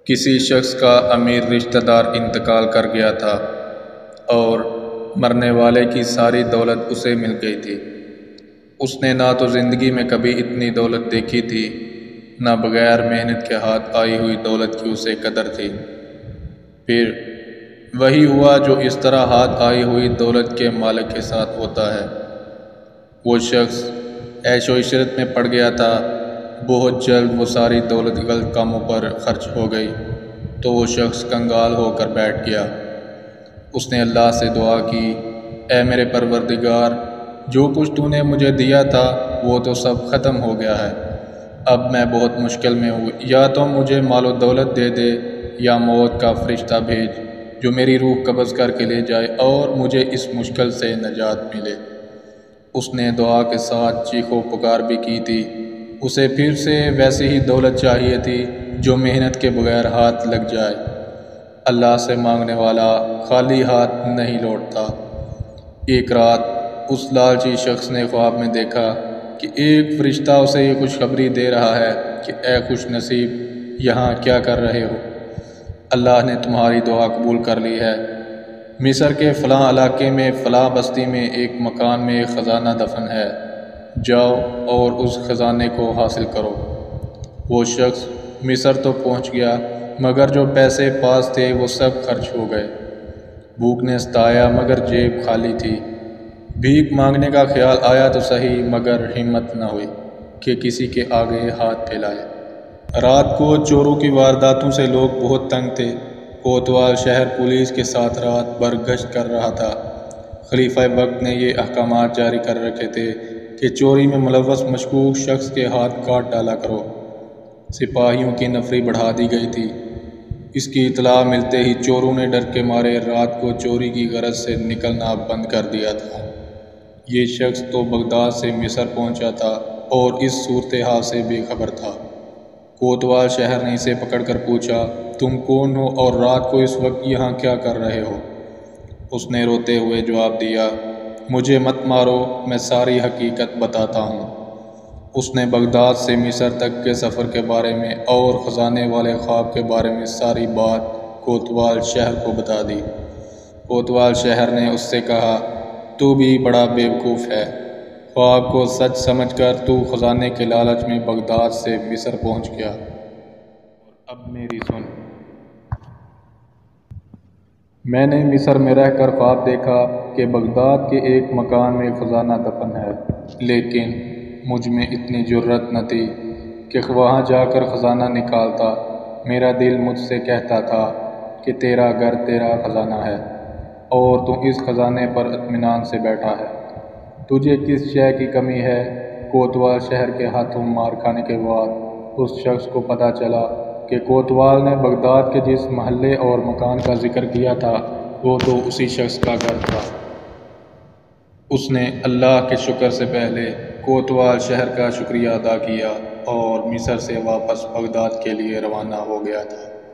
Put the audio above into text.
کسی شخص کا امیر رشتہ دار انتقال کر گیا تھا اور مرنے والے کی ساری دولت اسے مل گئی تھی۔ اس نے نہ تو زندگی میں کبھی اتنی دولت دیکھی تھی، نہ بغیر محنت کے ہاتھ آئی ہوئی دولت کی اسے قدر تھی۔ پھر وہی ہوا جو اس طرح ہاتھ آئی ہوئی دولت کے مالک کے ساتھ ہوتا ہے۔ وہ شخص عیش و عشرت میں پڑ گیا تھا۔ بہت جلد وہ ساری دولت غلط کاموں پر خرچ ہو گئی تو وہ شخص کنگال ہو کر بیٹھ گیا۔ اس نے اللہ سے دعا کی، اے میرے پروردگار، جو کچھ تو نے مجھے دیا تھا وہ تو سب ختم ہو گیا ہے۔ اب میں بہت مشکل میں ہوں، یا تو مجھے مال و دولت دے دے یا موت کا فرشتہ بھیج جو میری روح قبض کر کے لے جائے اور مجھے اس مشکل سے نجات ملے۔ اس نے دعا کے ساتھ چیخ و پکار بھی کی تھی۔ اسے پھر سے ویسی ہی دولت چاہیے تھی جو محنت کے بغیر ہاتھ لگ جائے۔ اللہ سے مانگنے والا خالی ہاتھ نہیں لوٹتا۔ ایک رات اس لالچی شخص نے خواب میں دیکھا کہ ایک فرشتہ اسے یہ خوشخبری دے رہا ہے کہ اے خوش نصیب، یہاں کیا کر رہے ہو؟ اللہ نے تمہاری دعا قبول کر لی ہے۔ مصر کے فلاں علاقے میں فلاں بستی میں ایک مکان میں ایک خزانہ دفن ہے، جاؤ اور اس خزانے کو حاصل کرو۔ وہ شخص مصر تو پہنچ گیا مگر جو پیسے پاس تھے وہ سب خرچ ہو گئے۔ بھوک نے ستایا مگر جیب خالی تھی۔ بھیک مانگنے کا خیال آیا تو صحیح مگر ہمت نہ ہوئی کہ کسی کے آگے ہاتھ پھیلائے۔ رات کو چوروں کی وارداتوں سے لوگ بہت تنگ تھے۔ کوتوال شہر پولیس کے ساتھ رات بھر گشت کر رہا تھا۔ خلیفہ وقت نے یہ احکامات جاری کر رکھے تھے کہ چوری میں ملوث مشکوک شخص کے ہاتھ کاٹ ڈالا کرو۔ سپاہیوں کی نفری بڑھا دی گئی تھی۔ اس کی اطلاع ملتے ہی چوروں نے ڈر کے مارے رات کو چوری کی غرض سے نکلنا بند کر دیا تھا۔ یہ شخص تو بغداد سے مصر پہنچا تھا اور اس صورتحال سے بے خبر تھا۔ کوتوال شہر نے اسے پکڑ کر پوچھا، تم کون ہو اور رات کو اس وقت یہاں کیا کر رہے ہو؟ اس نے روتے ہوئے جواب دیا، مجھے مت مارو، میں ساری حقیقت بتاتا ہوں۔ اس نے بغداد سے مصر تک کے سفر کے بارے میں اور خزانے والے خواب کے بارے میں ساری بات کوتوال شہر کو بتا دی۔ کوتوال شہر نے اس سے کہا، تو بھی بڑا بیوقوف ہے۔ خواب کو سچ سمجھ کر تو خزانے کے لالچ میں بغداد سے مصر پہنچ گیا۔ اب میری سن۔ میں نے مصر میں رہ کر خواب دیکھا کہ بغداد کے ایک مکان میں خزانہ دفن ہے، لیکن مجھ میں اتنی جرأت نہ تھی کہ وہاں جا کر خزانہ نکالتا۔ میرا دل مجھ سے کہتا تھا کہ تیرا گھر تیرا خزانہ ہے اور تو اس خزانے پر اطمینان سے بیٹھا ہے۔ تجھے کس شے کی کمی ہے؟ کوتوال شہر کے ہاتھوں مار کھانے کے بعد اس شخص کو پتہ چلا کہ کوتوال نے بغداد کے جس محلے اور مکان کا ذکر کیا تھا وہ تو اسی شخص کا گھر تھا۔ اس نے اللہ کے شکر سے پہلے کوتوال شہر کا شکریہ ادا کیا اور مصر سے واپس بغداد کے لیے روانہ ہو گیا تھا۔